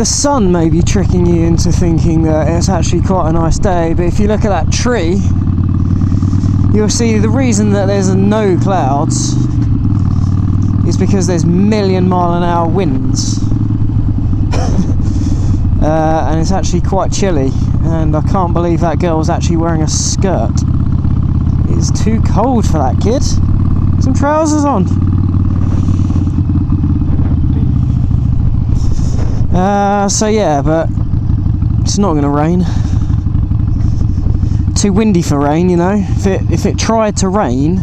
the sun may be tricking you into thinking that it's actually quite a nice day, but if you look at that tree, you'll see the reason that there's no clouds is because there's million-mile-an-hour winds. And it's actually quite chilly, and I can't believe that girl's actually wearing a skirt. It's too cold for that kid. Some trousers on. So yeah, but it's not going to rain. Too windy for rain, you know. If it tried to rain,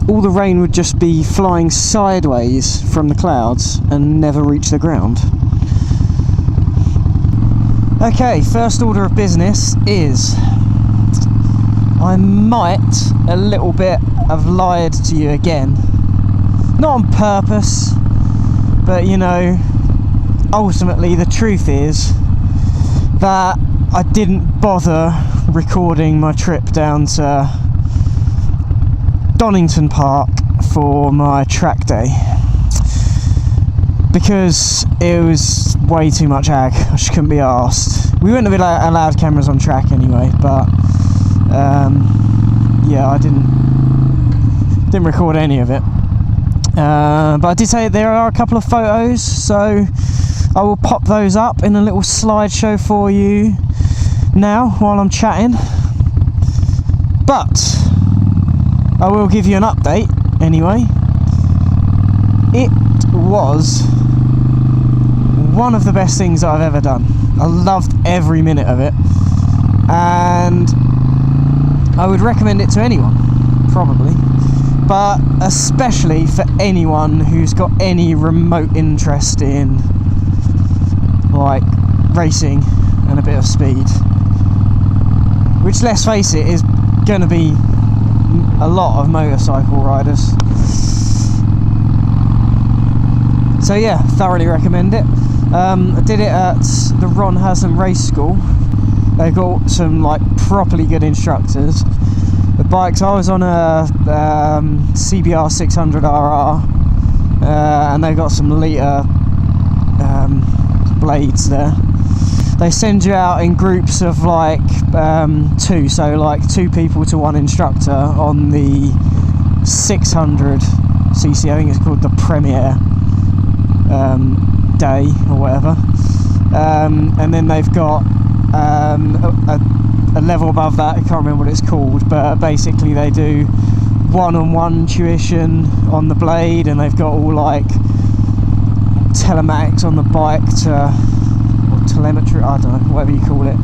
all the rain would just be flying sideways from the clouds and never reach the ground. Okay, first order of business is I might a little bit have lied to you again. Not on purpose, but you know, ultimately the truth is that I didn't bother recording my trip down to Donnington Park for my track day because it was way too much ag. I just couldn't be arsed. We wouldn't have been allowed cameras on track anyway, but yeah, I didn't record any of it. But I did say there are a couple of photos, so I will pop those up in a little slideshow for you now while I'm chatting. But I will give you an update anyway. It was one of the best things that I've ever done. I loved every minute of it, and I would recommend it to anyone, probably, but especially for anyone who's got any remote interest in like racing and a bit of speed, which, let's face it, is going to be a lot of motorcycle riders. So yeah, thoroughly recommend it. I did it at the Ron Haslam Race School. They've got some like properly good instructors. The bikes, I was on a CBR600RR, and they've got some litre blades there. They send you out in groups of like two, so like two people to one instructor on the 600cc, I think it's called the Premier day or whatever, and then they've got a level above that, I can't remember what it's called, but basically they do one-on-one tuition on the blade, and they've got all like telematics on the bike or telemetry, I don't know, whatever you call it,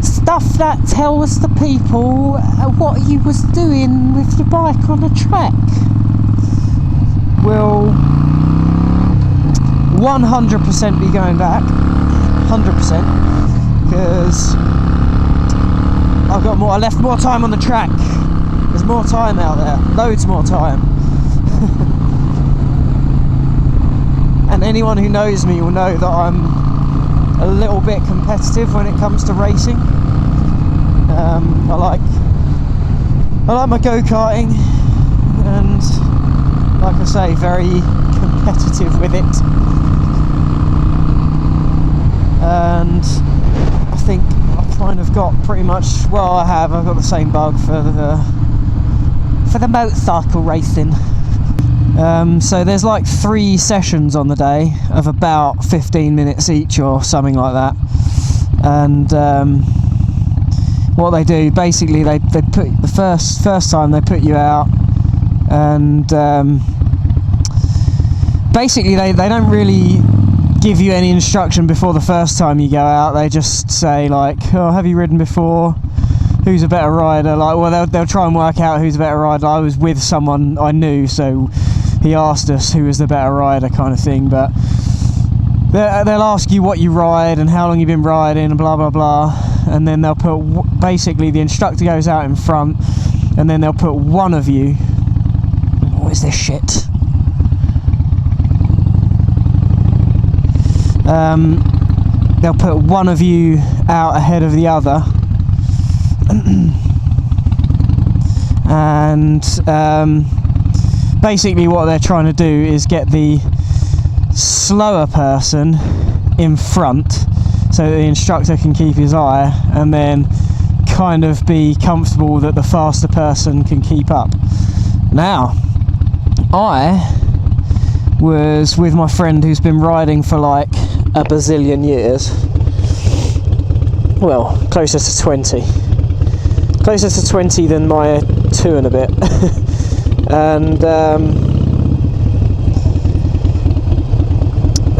stuff that tells the people what you was doing with your bike on the track. Will 100% be going back, 100%, because I left more time on the track. There's more time out there, loads more time. And anyone who knows me will know that I'm a little bit competitive when it comes to racing. I like my go-karting, and like I say, very competitive with it. And I think I've kind of got pretty much, well, I've got the same bug for the motorcycle racing. So there's like 3 sessions on the day of about 15 minutes each or something like that, and what they do, basically they put the first time they put you out, and basically they don't really give you any instruction before the first time you go out. They just say like, oh, have you ridden before? Who's a better rider? Like, well, they'll try and work out who's a better rider. I was with someone I knew, so he asked us who was the better rider, kind of thing. But they'll ask you what you ride and how long you've been riding and blah blah blah, and then they'll put, basically the instructor goes out in front, and then they'll put one of you, what is this shit? They'll put one of you out ahead of the other, and basically what they're trying to do is get the slower person in front so that the instructor can keep his eye, and then kind of be comfortable that the faster person can keep up. Now, I was with my friend who's been riding for like a bazillion years. Well, closer to 20. Closer to 20 than my 2 and a bit. And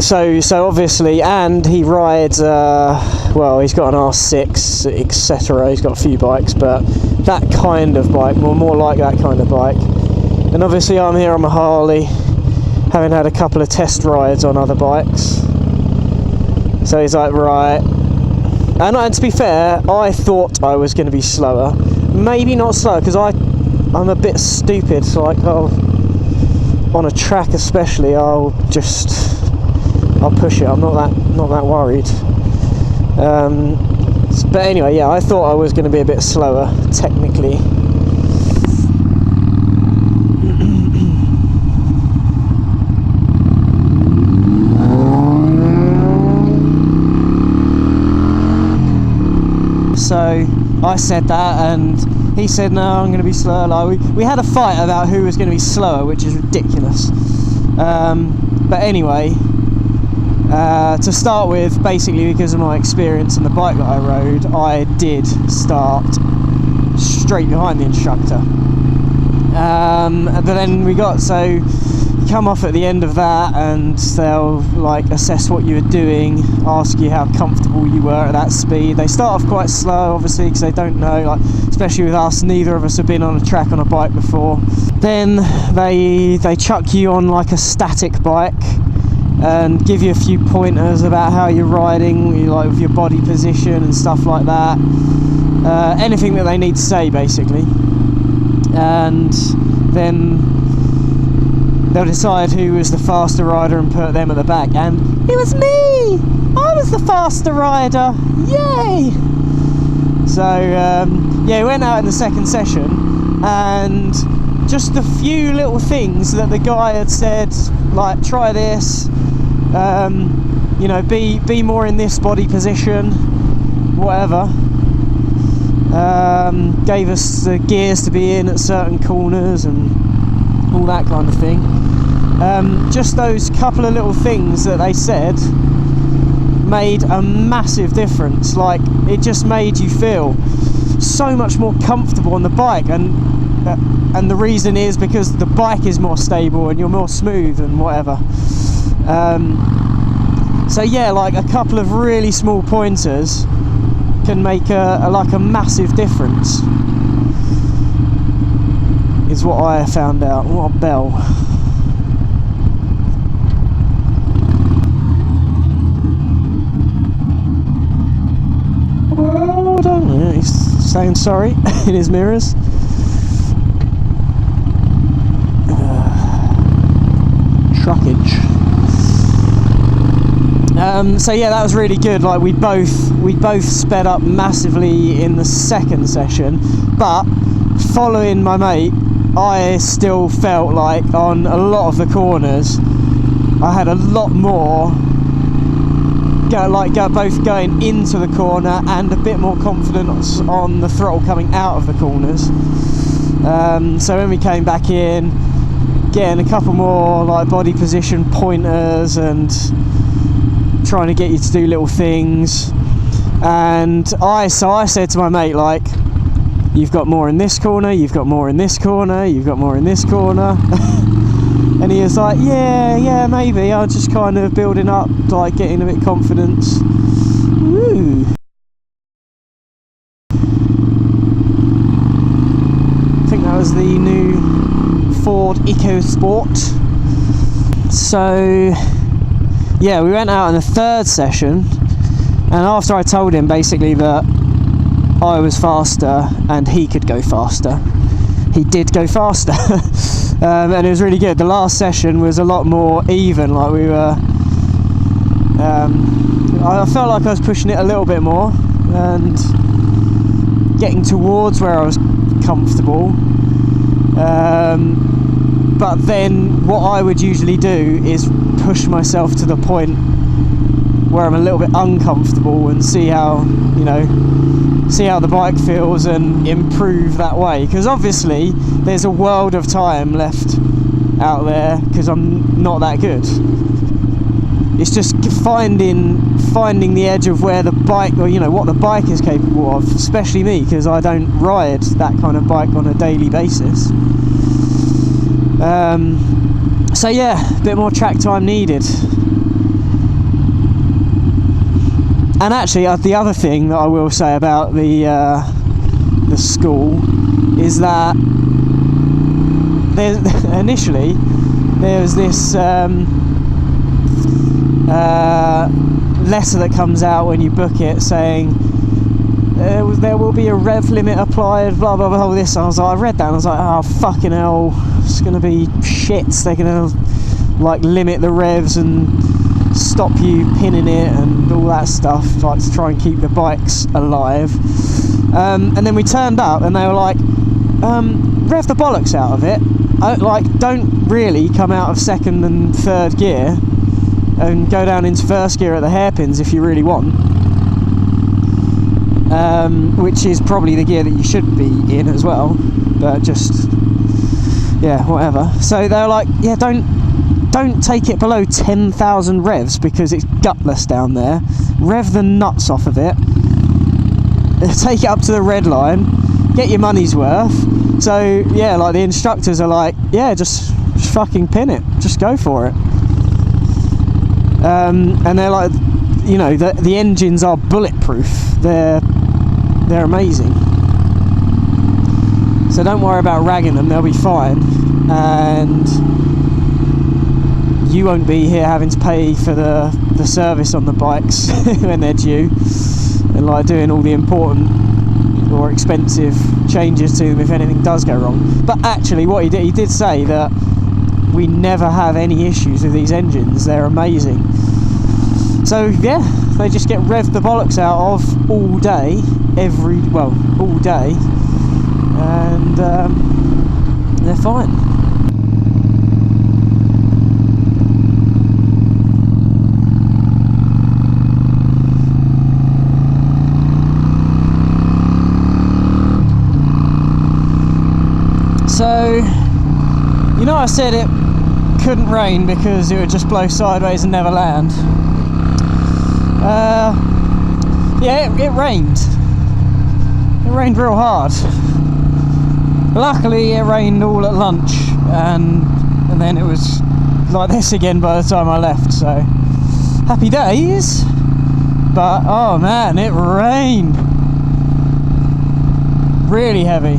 so obviously, and he rides, well, he's got an R6, etc. He's got a few bikes, but that kind of bike, more like that kind of bike. And obviously I'm here on my Harley, having had a couple of test rides on other bikes. So he's like, right. And to be fair, I thought I was going to be slower. Maybe not slower, because I'm a bit stupid. So like, on a track especially, I'll push it. I'm not that worried. But anyway, yeah, I thought I was going to be a bit slower technically. So I said that, and he said, no, I'm going to be slower. Like, we had a fight about who was going to be slower, which is ridiculous. But anyway, to start with, basically because of my experience and the bike that I rode, I did start straight behind the instructor. But then so you come off at the end of that, and they'll like assess what you were doing, ask you how comfortable you were at that speed. They start off quite slow, obviously, because they don't know, like, especially with us, neither of us have been on a track on a bike before. Then they chuck you on like a static bike and give you a few pointers about how you're riding, like with your body position and stuff like that. Anything that they need to say, basically. And then they'll decide who was the faster rider and put them at the back. And it was me! I was the faster rider! Yay! So, yeah, we went out in the second session, and just a few little things that the guy had said, like, try this, you know, be more in this body position, whatever. Gave us the gears to be in at certain corners and all that kind of thing. Just those couple of little things that they said made a massive difference. Like, it just made you feel so much more comfortable on the bike, and the reason is because the bike is more stable and you're more smooth and whatever. So yeah, like a couple of really small pointers can make like a massive difference, is what I found out. What a bell. Oh, I don't know, he's saying sorry in his mirrors. Truckage. So yeah, that was really good. Like, we both sped up massively in the second session, but following my mate, I still felt like on a lot of the corners I had a lot more both going into the corner and a bit more confidence on the throttle coming out of the corners. So when we came back in, getting a couple more like body position pointers and trying to get you to do little things. And I said to my mate, like, you've got more in this corner, you've got more in this corner, you've got more in this corner. And he was like, yeah, maybe. I'm just kind of building up, like getting a bit of confidence. Woo. I think that was the new Ford EcoSport. So yeah, we went out in the third session, and after I told him basically that I was faster and he could go faster, he did go faster. And it was really good. The last session was a lot more even. Like, we were I felt like I was pushing it a little bit more and getting towards where I was comfortable. But then what I would usually do is push myself to the point where I'm a little bit uncomfortable and see how, you know, see how the bike feels and improve that way, because obviously there's a world of time left out there because I'm not that good. It's just finding the edge of where the bike, or you know, what the bike is capable of, especially me, because I don't ride that kind of bike on a daily basis. So yeah, a bit more track time needed. And actually, the other thing that I will say about the school is that initially there was this letter that comes out when you book it saying there will be a rev limit applied, blah blah blah, all this. I was like, I read that and I was like, oh fucking hell, it's gonna be shit. They're gonna like limit the revs and stop you pinning it and all that stuff, like to try and keep the bikes alive. And then we turned up and they were like, rev the bollocks out of it, like don't really come out of second and third gear and go down into first gear at the hairpins if you really want, which is probably the gear that you should be in as well, but just, yeah, whatever. So they were like, yeah, don't take it below 10,000 revs because it's gutless down there. Rev the nuts off of it, take it up to the red line, get your money's worth. So yeah, like the instructors are like, yeah, just fucking pin it, just go for it. And they're like, you know, the engines are bulletproof. They're amazing. So don't worry about ragging them; they'll be fine. And you won't be here having to pay for the service on the bikes when they're due, and like doing all the important or expensive changes to them if anything does go wrong. But actually, what he did say that we never have any issues with these engines. They're amazing. So yeah, they just get revved the bollocks out of all day, all day, and they're fine. So, you know, I said it couldn't rain because it would just blow sideways and never land. Yeah, it rained. It rained real hard. Luckily, it rained all at lunch, and then it was like this again by the time I left. So, happy days. But oh man, it rained really heavy.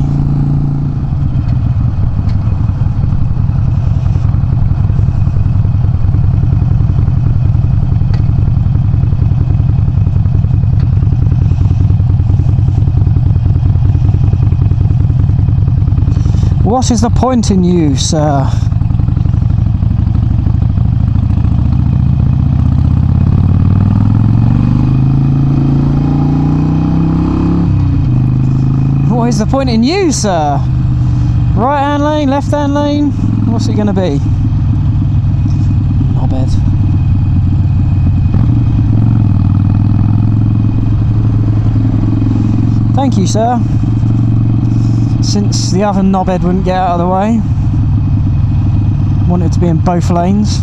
What is the point in you, sir? What is the point in you, sir? Right hand lane, left hand lane? What's it going to be? Knobhead. Thank you, sir. Since the other knobhead wouldn't get out of the way, wanted to be in both lanes.